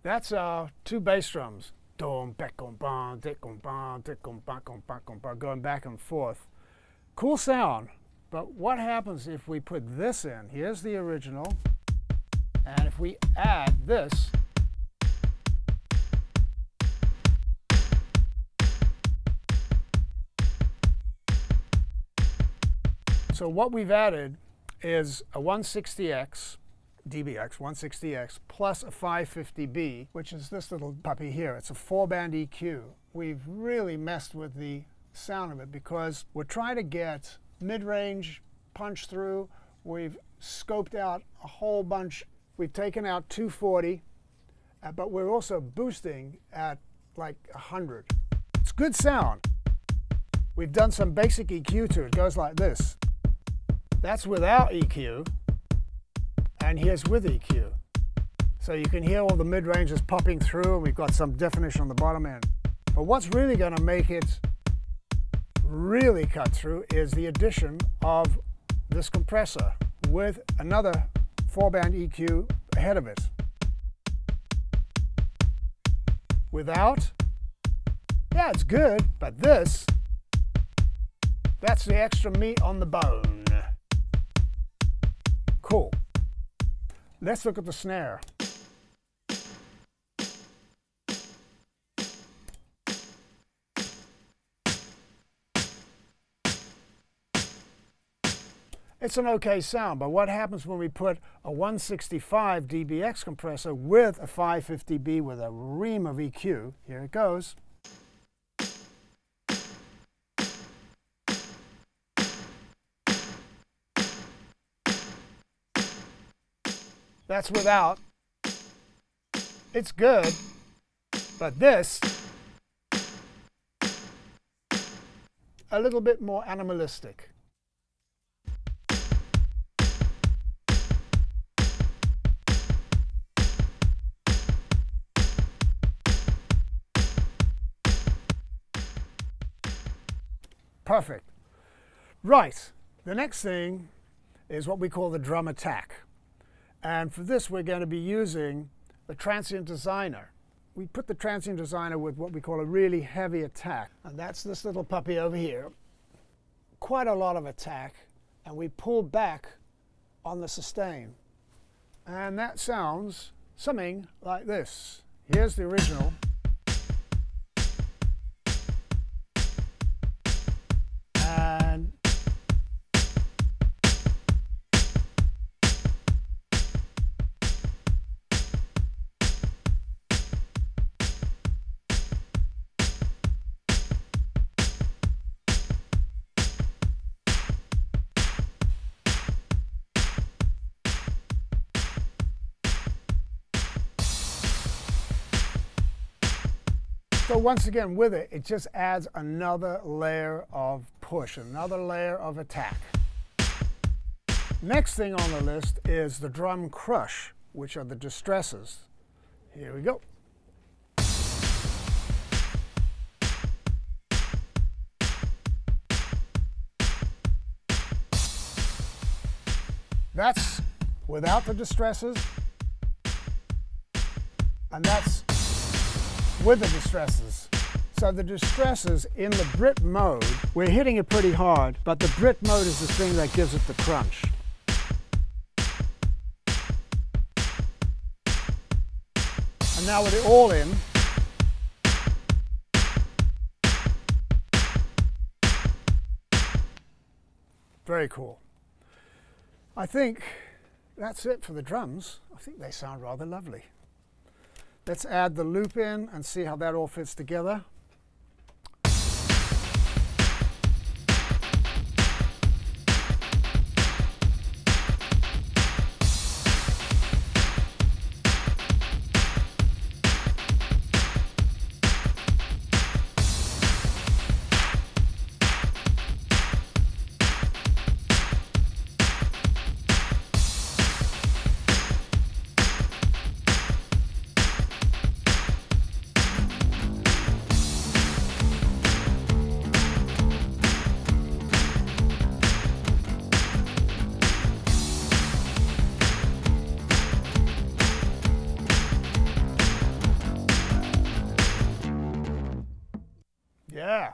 That's our two bass drums. Going back and forth. Cool sound, but what happens if we put this in? Here's the original, and if we add this, so what we've added is a 160X, DBX 160X, plus a 550B, which is this little puppy here. It's a 4-band EQ. We've really messed with the sound of it because we're trying to get mid-range punch through. We've scoped out a whole bunch. We've taken out 240, but we're also boosting at like 100. It's good sound. We've done some basic EQ to it. It goes like this. That's without EQ, and here's with EQ. So you can hear all the mid-ranges popping through, and we've got some definition on the bottom end. But what's really going to make it really cut through is the addition of this compressor with another 4-band EQ ahead of it. Without, yeah, it's good, but this, that's the extra meat on the bone. Cool. Let's look at the snare. It's an okay sound, but what happens when we put a 165 DBX compressor with a 550B with a ream of EQ? Here it goes. That's without. It's good, but this, a little bit more animalistic. Perfect. Right, the next thing is what we call the drum attack. And for this, we're going to be using the Transient Designer. We put the Transient Designer with what we call a really heavy attack. And that's this little puppy over here. Quite a lot of attack. And we pull back on the sustain. And that sounds something like this. Here's the original. And so once again, with it, it just adds another layer of push, another layer of attack. Next thing on the list is the drum crush, which are the distresses. Here we go. That's without the distresses, and that's with the distresses. So the distresses in the Brit mode, we're hitting it pretty hard, but the Brit mode is the thing that gives it the crunch. And now with it all in, very cool. I think that's it for the drums. I think they sound rather lovely. Let's add the loop in and see how that all fits together. Yeah.